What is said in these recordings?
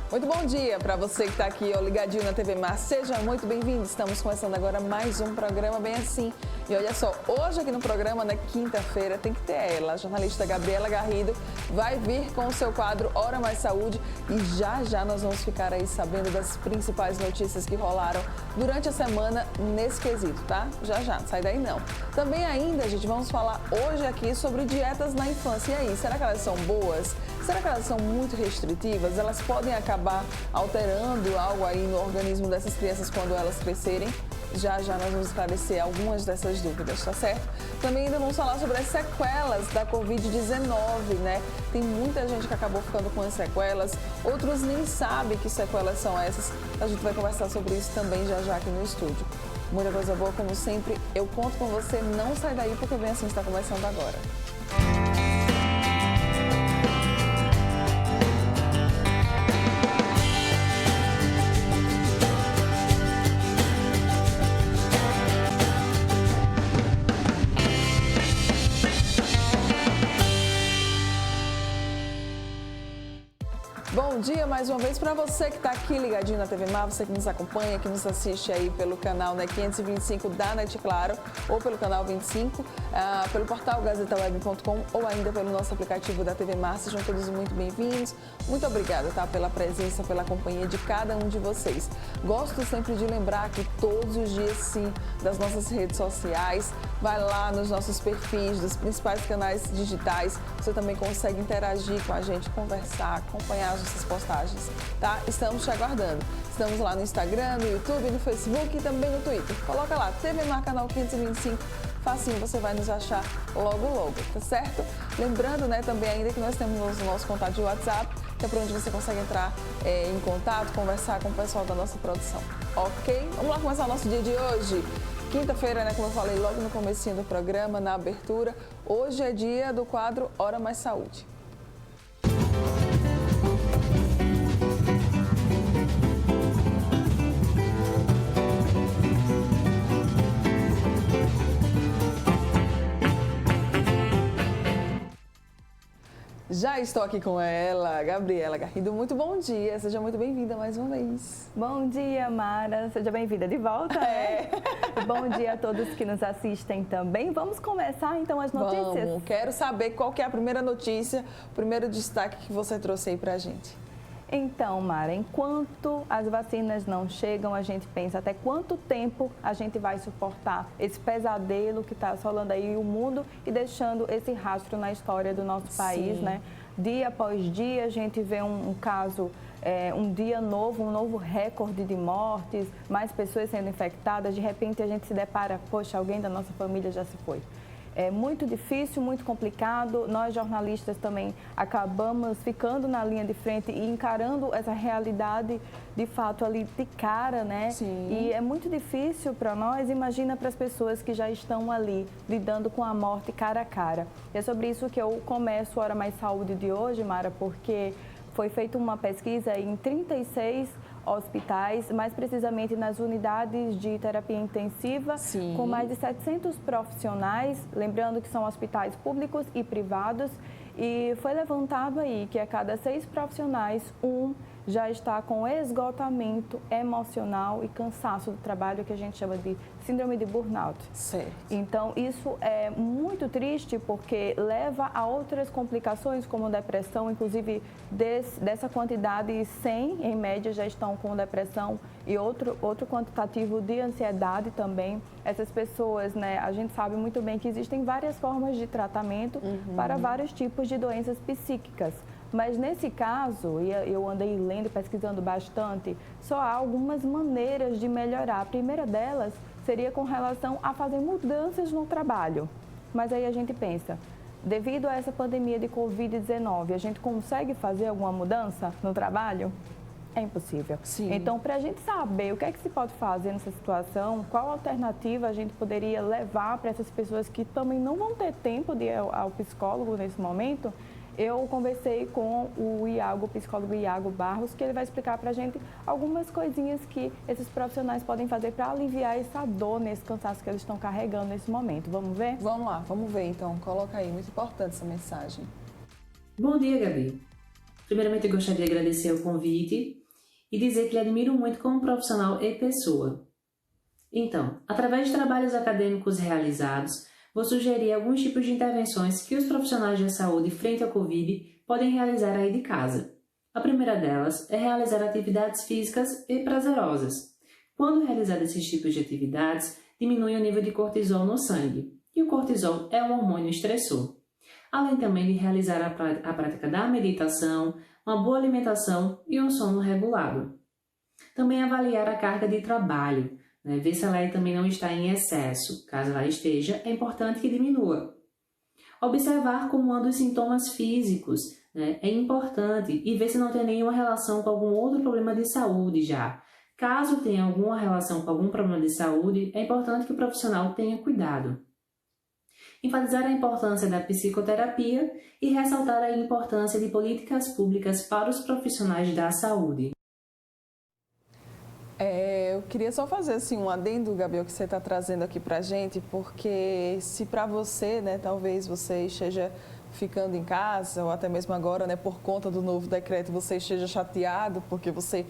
Muito bom dia para você que está aqui, ó, ligadinho na TV Mar. Seja muito bem-vindo. Estamos começando agora mais um programa bem assim. E olha só, hoje aqui no programa, na quinta-feira, tem que ter ela. A jornalista Gabriela Garrido vai vir com o seu quadro Hora Mais Saúde. E já nós vamos ficar aí sabendo das principais notícias que rolaram durante a semana nesse quesito, tá? Já, não sai daí não. Também ainda, gente, vamos falar hoje aqui sobre dietas na infância. E aí, será que elas são boas? Será que elas são muito restritivas? Elas podem acabar alterando algo aí no organismo dessas crianças quando elas crescerem? Já nós vamos esclarecer algumas dessas dúvidas, tá certo? Também ainda vamos falar sobre as sequelas da Covid-19, né? Tem muita gente que acabou ficando com as sequelas, outros nem sabem que sequelas são essas. A gente vai conversar sobre isso também já aqui no estúdio. Muita coisa boa, como sempre, eu conto com você, não sai daí porque Bem Assim está começando agora. Bom dia mais uma vez para você que está aqui ligadinho na TV Mar, você que nos acompanha, que nos assiste aí pelo canal 525 da NET Claro ou pelo canal 25, pelo portal gazetaweb.com ou ainda pelo nosso aplicativo da TV Mar. Sejam todos muito bem-vindos. Muito obrigada, tá, pela presença, pela companhia de cada um de vocês. Gosto sempre de lembrar que todos os dias, sim, das nossas redes sociais, vai lá nos nossos perfis dos principais canais digitais, você também consegue interagir com a gente, conversar, acompanhar as nossas postagens, tá? Estamos te aguardando. Estamos lá no Instagram, no YouTube, no Facebook e também no Twitter. Coloca lá, TV Mar Canal 525, facinho, você vai nos achar logo, tá certo? Lembrando, né, também ainda que nós temos o nosso contato de WhatsApp, que é por onde você consegue entrar em contato, conversar com o pessoal da nossa produção, ok? Vamos lá começar o nosso dia de hoje. Quinta-feira, né, como eu falei logo no comecinho do programa, na abertura, hoje é dia do quadro Hora Mais Saúde. Já estou aqui com ela, Gabriela Garrido. Muito bom dia, seja muito bem-vinda mais uma vez. Bom dia, Mara. Seja bem-vinda de volta. Bom dia a todos que nos assistem também. Vamos começar então as notícias? Vamos, quero saber qual que é a primeira notícia, o primeiro destaque que você trouxe aí pra gente. Então, Mara, enquanto as vacinas não chegam, a gente pensa até quanto tempo a gente vai suportar esse pesadelo que está assolando aí o mundo e deixando esse rastro na história do nosso país, né? Dia após dia a gente vê um caso, um dia novo, um novo recorde de mortes, mais pessoas sendo infectadas, de repente a gente se depara, poxa, alguém da nossa família já se foi. É muito difícil, muito complicado. Nós, jornalistas, também acabamos ficando na linha de frente e encarando essa realidade, de fato, ali de cara, né? Sim. E é muito difícil para nós, imagina para as pessoas que já estão ali, lidando com a morte cara a cara. E é sobre isso que eu começo a Hora Mais Saúde de hoje, Mara, porque foi feita uma pesquisa em 36 hospitais, mais precisamente nas unidades de terapia intensiva, Sim, com mais de 700 profissionais, lembrando que são hospitais públicos e privados, e foi levantado aí que a cada 6 profissionais, um já está com esgotamento emocional e cansaço do trabalho, que a gente chama de síndrome de burnout. Certo. Então, isso é muito triste porque leva a outras complicações, como depressão, inclusive dessa quantidade, 100 em média já estão com depressão e outro quantitativo de ansiedade também. Essas pessoas, né, a gente sabe muito bem que existem várias formas de tratamento para vários tipos de doenças psíquicas. Mas nesse caso, e eu andei lendo e pesquisando bastante, só há algumas maneiras de melhorar. A primeira delas seria com relação a fazer mudanças no trabalho. Mas aí a gente pensa, devido a essa pandemia de Covid-19, a gente consegue fazer alguma mudança no trabalho? É impossível. Sim. Então, para a gente saber o que é que se pode fazer nessa situação, qual alternativa a gente poderia levar para essas pessoas que também não vão ter tempo de ir ao psicólogo nesse momento, eu conversei com o psicólogo Iago Barros, que ele vai explicar para a gente algumas coisinhas que esses profissionais podem fazer para aliviar essa dor, nesse cansaço que eles estão carregando nesse momento. Vamos ver? Vamos lá, vamos ver então. Coloca aí, muito importante essa mensagem. Bom dia, Gabi. Primeiramente, eu gostaria de agradecer o convite e dizer que lhe admiro muito como profissional e pessoa. Então, através de trabalhos acadêmicos realizados, vou sugerir alguns tipos de intervenções que os profissionais da saúde frente ao Covid podem realizar aí de casa. A primeira delas é realizar atividades físicas e prazerosas. Quando realizar esses tipos de atividades, diminui o nível de cortisol no sangue, e o cortisol é um hormônio estressor. Além também de realizar a prática da meditação, uma boa alimentação e um sono regulado. Também avaliar a carga de trabalho, ver se ela também não está em excesso. Caso ela esteja, é importante que diminua. Observar como andam os sintomas físicos, é importante, e ver se não tem nenhuma relação com algum outro problema de saúde já. Caso tenha alguma relação com algum problema de saúde, é importante que o profissional tenha cuidado. Enfatizar a importância da psicoterapia e ressaltar a importância de políticas públicas para os profissionais da saúde. Eu queria só fazer assim, um adendo, Gabriel, que você está trazendo aqui para a gente, porque se para você, talvez você esteja ficando em casa, ou até mesmo agora, por conta do novo decreto, você esteja chateado porque você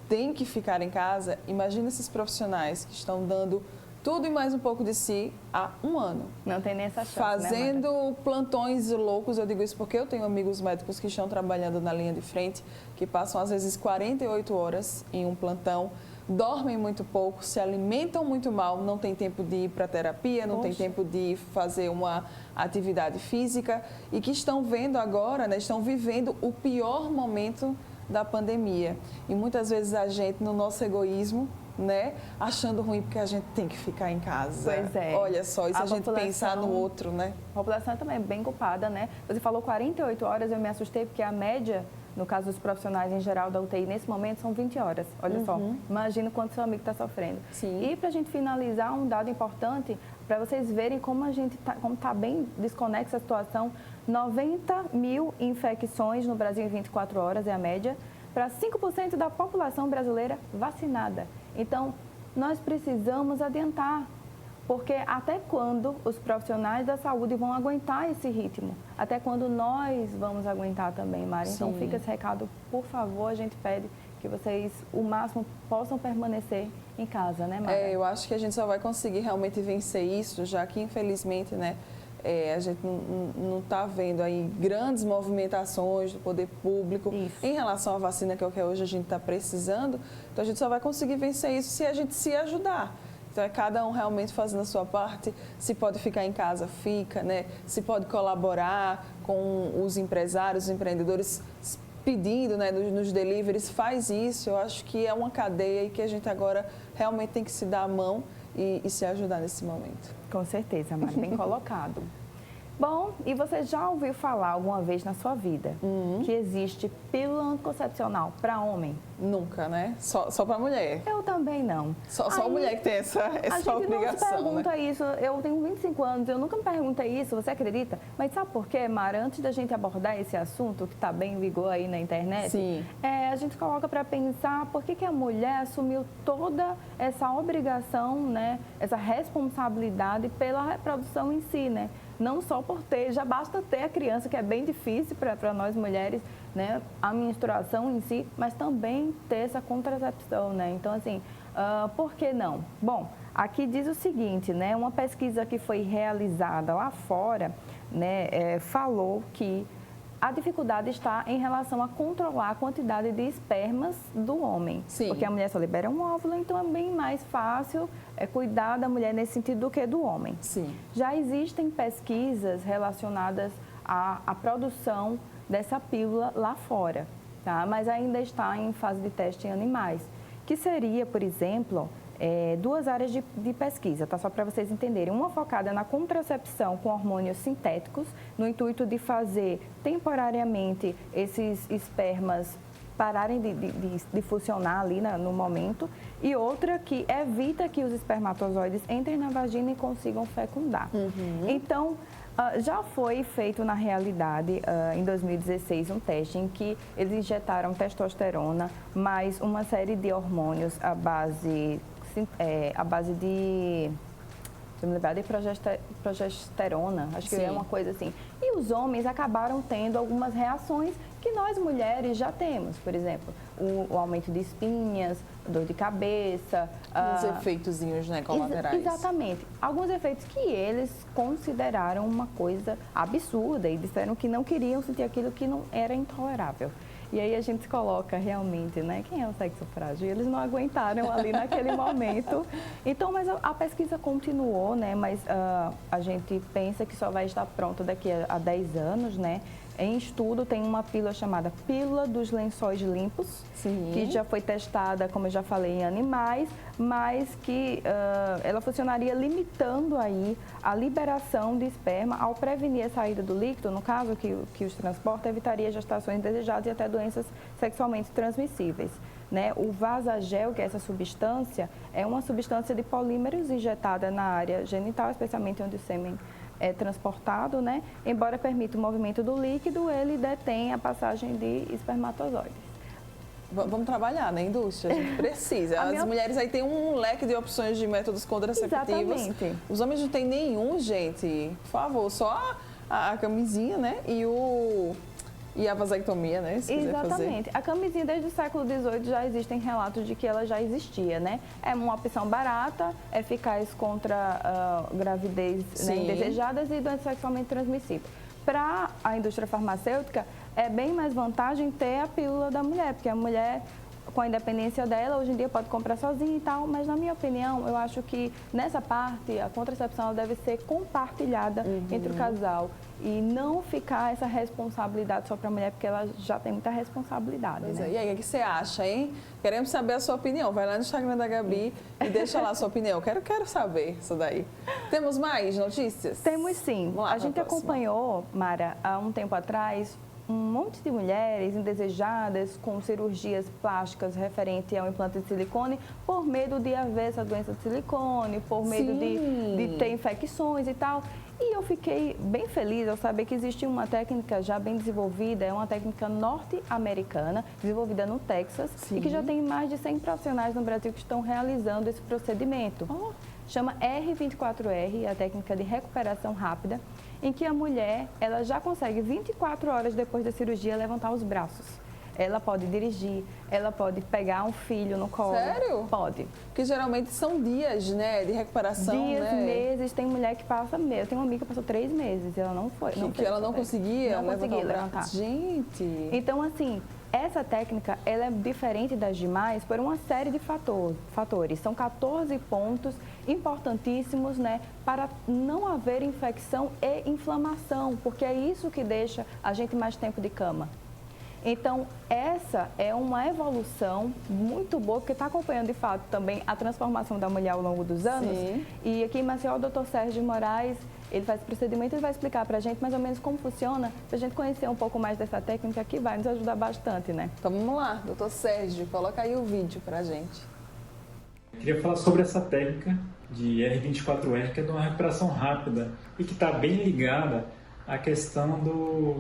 tem que ficar em casa, imagina esses profissionais que estão dando tudo e mais um pouco de si há um ano. Não tem nem essa chance, fazendo plantões loucos, eu digo isso porque eu tenho amigos médicos que estão trabalhando na linha de frente, que passam às vezes 48 horas em um plantão, dormem muito pouco, se alimentam muito mal, não tem tempo de ir para terapia, não tem tempo de fazer uma atividade física e que estão vendo agora, estão vivendo o pior momento da pandemia. E muitas vezes a gente, no nosso egoísmo, achando ruim porque a gente tem que ficar em casa. Pois é. Olha só, e se a gente pensar no outro, A população também é bem culpada, Você falou 48 horas, eu me assustei porque a média, no caso dos profissionais em geral da UTI, nesse momento são 20 horas. Olha só, imagina quanto seu amigo está sofrendo. Sim. E para a gente finalizar, um dado importante, para vocês verem como a gente está bem desconexa a situação, 90 mil infecções no Brasil em 24 horas é a média, para 5% da população brasileira vacinada. Então, nós precisamos adiantar, porque até quando os profissionais da saúde vão aguentar esse ritmo? Até quando nós vamos aguentar também, Mari? Então, fica esse recado, por favor, a gente pede que vocês, o máximo, possam permanecer em casa, Mari? Eu acho que a gente só vai conseguir realmente vencer isso, já que, infelizmente, a gente não está vendo aí grandes movimentações do poder público em relação à vacina, que é o que hoje a gente está precisando. Então, a gente só vai conseguir vencer isso se a gente se ajudar. Então, é cada um realmente fazendo a sua parte. Se pode ficar em casa, fica, Se pode colaborar com os empresários, os empreendedores, pedindo, nos deliveries, faz isso. Eu acho que é uma cadeia e que a gente agora realmente tem que se dar a mão e se ajudar nesse momento. Com certeza, Mari, bem colocado. Bom, e você já ouviu falar alguma vez na sua vida que existe pílula anticoncepcional para homem? Nunca, Só para mulher. Eu também não. Só a mulher que tem essa obrigação, A gente não se pergunta isso. Eu tenho 25 anos, eu nunca me perguntei isso, você acredita? Mas sabe por quê, Mara? Antes da gente abordar esse assunto, que está bem em vigor aí na internet, a gente coloca para pensar por que a mulher assumiu toda essa obrigação, essa responsabilidade pela reprodução em si, Não só por ter, já basta ter a criança, que é bem difícil para nós mulheres, a menstruação em si, mas também ter essa contracepção, Então, assim, por que não? Bom, aqui diz o seguinte, uma pesquisa que foi realizada lá fora, falou que a dificuldade está em relação a controlar a quantidade de espermas do homem. Sim. Porque a mulher só libera um óvulo, então é bem mais fácil cuidar da mulher nesse sentido do que do homem. Sim. Já existem pesquisas relacionadas à produção dessa pílula lá fora, mas ainda está em fase de teste em animais, que seria, por exemplo, duas áreas de pesquisa, só para vocês entenderem. Uma focada na contracepção com hormônios sintéticos, no intuito de fazer temporariamente esses espermas pararem de funcionar ali no momento, e outra que evita que os espermatozoides entrem na vagina e consigam fecundar. Então, já foi feito na realidade, em 2016, um teste em que eles injetaram testosterona mais uma série de hormônios à base de progesterona, acho que é uma coisa assim. E os homens acabaram tendo algumas reações que nós mulheres já temos. Por exemplo, o aumento de espinhas, dor de cabeça. Os efeitozinhos, né, colaterais. Exatamente. Alguns efeitos que eles consideraram uma coisa absurda e disseram que não queriam sentir aquilo, que não era intolerável. E aí a gente se coloca realmente, né? Quem é o sexo frágil? Eles não aguentaram ali naquele momento. Então, mas a pesquisa continuou, né? Mas a gente pensa que só vai estar pronta daqui a 10 anos, né? Em estudo tem uma pílula chamada Pílula dos Lençóis Limpos, Sim. que já foi testada, como eu já falei, em animais, mas que ela funcionaria limitando aí a liberação de esperma ao prevenir a saída do líquido, no caso que os transporta, evitaria gestações indesejadas e até doenças sexualmente transmissíveis. Né? O Vasagel, que é essa substância, é uma substância de polímeros injetada na área genital, especialmente onde o sêmen é transportado, né? Embora permita o movimento do líquido, ele detém a passagem de espermatozoides. Vamos trabalhar na indústria, a gente precisa. As mulheres aí têm um leque de opções de métodos contraceptivos. Exatamente. Os homens não têm nenhum, gente. Por favor, só a camisinha, né? E a vasectomia, né? Se quiser Exatamente. fazer. A camisinha desde o século XVIII já existem relatos de que ela já existia, né? É uma opção barata, eficaz contra gravidez, né, indesejadas e doenças sexualmente transmissíveis. Para a indústria farmacêutica, é bem mais vantagem ter a pílula da mulher, porque a mulher, com a independência dela, hoje em dia pode comprar sozinha e tal, mas na minha opinião, eu acho que nessa parte a contracepção ela deve ser compartilhada entre o casal e não ficar essa responsabilidade só para a mulher, porque ela já tem muita responsabilidade. Pois né? é. E aí, o que você acha, hein? Queremos saber a sua opinião. Vai lá no Instagram da Gabi e deixa lá a sua opinião. Quero saber isso daí. Temos mais notícias? Temos sim. Vamos lá, A gente acompanhou, Mara, há um tempo atrás, um monte de mulheres indesejadas com cirurgias plásticas referente ao implante de silicone por medo de haver essa doença de silicone, por medo de ter infecções e tal. E eu fiquei bem feliz ao saber que existe uma técnica já bem desenvolvida, é uma técnica norte-americana, desenvolvida no Texas, e que já tem mais de 100 profissionais no Brasil que estão realizando esse procedimento. Chama R24R, a técnica de recuperação rápida, em que a mulher ela já consegue 24 horas depois da cirurgia levantar os braços. Ela pode dirigir, ela pode pegar um filho no colo. Sério? Pode. Porque geralmente são dias, né, de recuperação, Dias, né? meses, tem mulher que passa meses. Eu tenho uma amiga que passou 3 meses e ela não foi. Que ela não conseguia levantar. Gente! Então, assim, essa técnica ela é diferente das demais por uma série de fatores. São 14 pontos importantíssimos, né, para não haver infecção e inflamação, porque é isso que deixa a gente mais tempo de cama. Então, essa é uma evolução muito boa, porque está acompanhando, de fato, também a transformação da mulher ao longo dos anos. Sim. E aqui em Maceió, o Dr. Sérgio Moraes, ele faz esse procedimento e vai explicar para a gente mais ou menos como funciona, para a gente conhecer um pouco mais dessa técnica que vai nos ajudar bastante, né? Então, vamos lá, doutor Sérgio, coloca aí o vídeo para a gente. Eu queria falar sobre essa técnica de R24R, que é de uma recuperação rápida e que está bem ligada à questão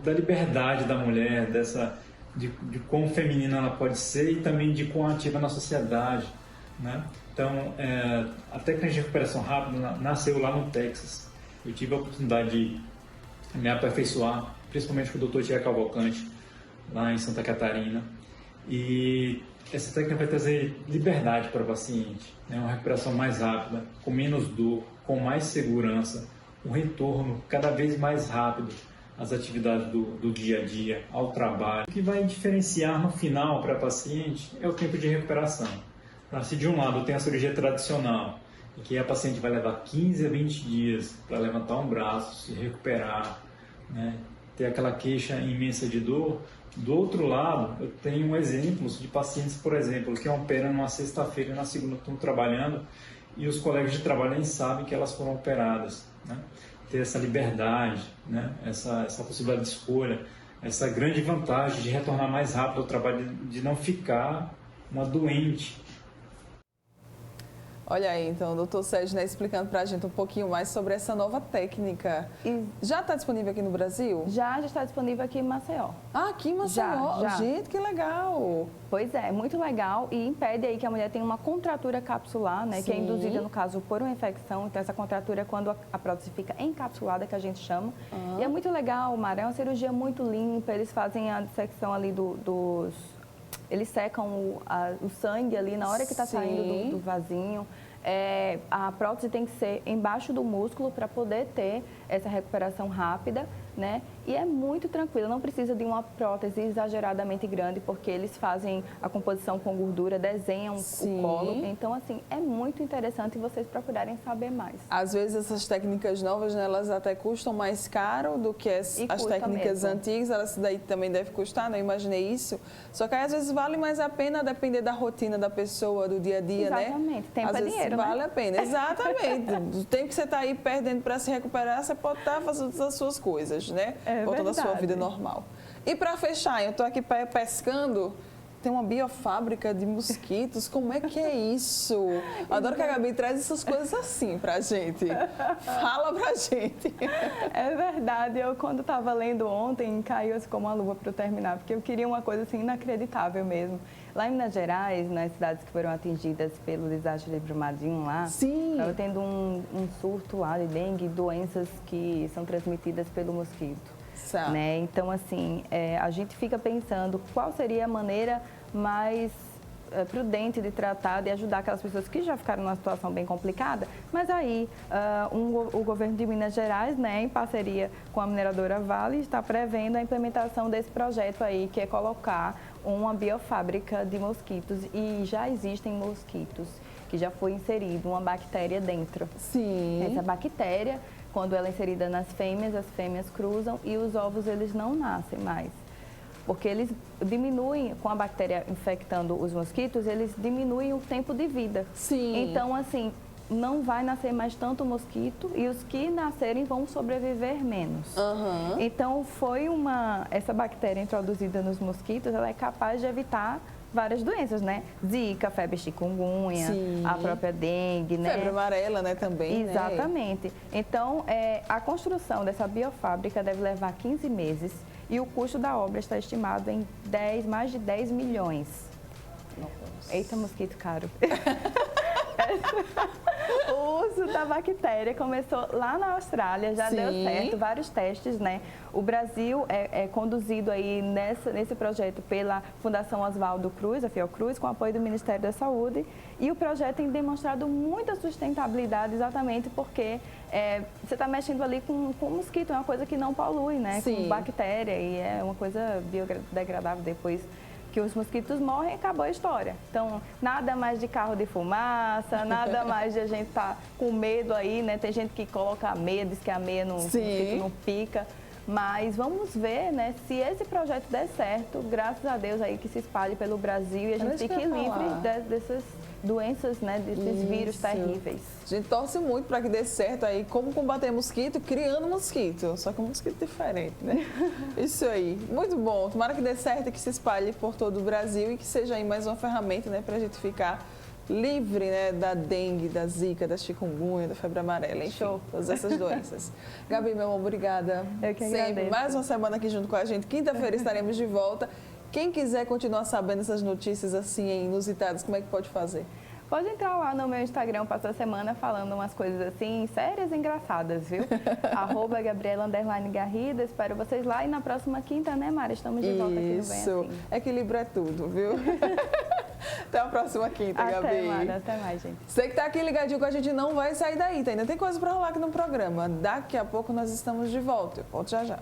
da liberdade da mulher, de quão feminina ela pode ser e também de quão ativa na sociedade, né? Então, a técnica de recuperação rápida nasceu lá no Texas. Eu tive a oportunidade de me aperfeiçoar, principalmente com o Dr. Tiago Cavalcante, lá em Santa Catarina. E essa técnica vai trazer liberdade para o paciente, né? Uma recuperação mais rápida, com menos dor, com mais segurança, um retorno cada vez mais rápido às atividades do dia a dia, ao trabalho. O que vai diferenciar no final para a paciente é o tempo de recuperação. Se de um lado tem a cirurgia tradicional, em que a paciente vai levar 15 a 20 dias para levantar um braço, se recuperar, né? Ter aquela queixa imensa de dor. Do outro lado, eu tenho exemplos de pacientes, por exemplo, que operam numa sexta-feira e na segunda estão trabalhando e os colegas de trabalho nem sabem que elas foram operadas, né? Ter essa liberdade, né? Essa possibilidade de escolha, essa grande vantagem de retornar mais rápido ao trabalho, de não ficar uma doente. Olha aí, então, o doutor Sérgio, né, explicando para a gente um pouquinho mais sobre essa nova técnica. Já está disponível aqui no Brasil? Já está disponível aqui em Maceió. Ah, aqui em Maceió? Já. Gente, que legal! Pois é, muito legal e impede aí que a mulher tenha uma contratura capsular, né? Sim. Que é induzida, no caso, por uma infecção. Então, essa contratura é quando a prótese fica encapsulada, que a gente chama. E é muito legal, Mara, é uma cirurgia muito limpa, eles fazem a dissecção ali dos... Eles secam o sangue ali na hora que está saindo do vasinho. A prótese tem que ser embaixo do músculo para poder ter essa recuperação rápida, né? E é muito tranquilo, não precisa de uma prótese exageradamente grande, porque eles fazem a composição com gordura, desenham o colo. Então, assim, é muito interessante vocês procurarem saber mais. Às vezes essas técnicas novas, né, elas até custam mais caro do que as técnicas antigas, elas daí também devem custar, né? Eu imaginei isso. Só que aí, às vezes vale mais a pena depender da rotina da pessoa, do dia a dia, né? Exatamente, tempo é dinheiro, vale a pena, exatamente. O tempo que você está aí perdendo para se recuperar, você pode estar fazendo as suas coisas, né? Voltando à sua vida normal. E para fechar, eu estou aqui pescando, tem uma biofábrica de mosquitos, como é que é isso? Eu adoro que a Gabi traz essas coisas assim pra gente. Fala pra gente. É verdade, eu quando estava lendo ontem, caiu assim como uma luva para eu terminar, porque eu queria uma coisa assim inacreditável mesmo. Lá em Minas Gerais, nas cidades que foram atingidas pelo desastre de Brumadinho lá, estava tendo um surto lá de dengue, doenças que são transmitidas pelo mosquito. Né? Então, assim, a gente fica pensando qual seria a maneira mais prudente de tratar, de ajudar aquelas pessoas que já ficaram numa situação bem complicada. Mas aí, o governo de Minas Gerais, né, em parceria com a mineradora Vale, está prevendo a implementação desse projeto aí, que é colocar uma biofábrica de mosquitos. E já existem mosquitos, que já foi inserido uma bactéria dentro. Sim. Essa bactéria, quando ela é inserida nas fêmeas, as fêmeas cruzam e os ovos eles não nascem mais. Porque eles diminuem, com a bactéria infectando os mosquitos, eles diminuem o tempo de vida. Sim. Então, assim, não vai nascer mais tanto mosquito e os que nascerem vão sobreviver menos. Então, essa bactéria introduzida nos mosquitos, ela é capaz de evitar várias doenças, né? Zika, febre chikungunya, a própria dengue, né? Febre amarela, né, também, Exatamente. Né? Então, a construção dessa biofábrica deve levar 15 meses e o custo da obra está estimado em mais de 10 milhões. Nossa. Eita, mosquito caro. O uso da bactéria começou lá na Austrália, já deu certo, vários testes, né? O Brasil é conduzido aí nesse projeto pela Fundação Oswaldo Cruz, a Fiocruz, com apoio do Ministério da Saúde. E o projeto tem demonstrado muita sustentabilidade exatamente porque você está mexendo ali com mosquito, é uma coisa que não polui, né? Com bactéria e é uma coisa biodegradável depois que os mosquitos morrem, acabou a história. Então, nada mais de carro de fumaça, nada mais de a gente estar com medo aí, né? Tem gente que coloca a meia, diz que a meia o mosquito não pica. Mas vamos ver, né, se esse projeto der certo, graças a Deus aí que se espalhe pelo Brasil e a gente fique livre dessas doenças, né, desses vírus terríveis. A gente torce muito para que dê certo aí, como combater mosquito, criando mosquito, só que um mosquito diferente, né? Isso aí, muito bom. Tomara que dê certo e que se espalhe por todo o Brasil e que seja aí mais uma ferramenta, né, para a gente ficar livre, né, da dengue, da zika, da chikungunya, da febre amarela, enfim, todas essas doenças. Gabi, meu amor, obrigada. Eu que agradeço. Sempre, mais uma semana aqui junto com a gente. Quinta-feira estaremos de volta. Quem quiser continuar sabendo essas notícias assim, inusitadas, como é que pode fazer? Pode entrar lá no meu Instagram, passou a semana falando umas coisas assim, sérias e engraçadas, viu? @Gabriela_Garrida, espero vocês lá e na próxima quinta, né, Mara? Estamos de volta aqui no Bem Assim. Equilíbrio é tudo, viu? Até a próxima quinta, Gabi. Até, Mara, até mais, gente. Você que está aqui ligadinho com a gente não vai sair daí, tá? Ainda tem coisa para rolar aqui no programa. Daqui a pouco nós estamos de volta. Eu volto já já.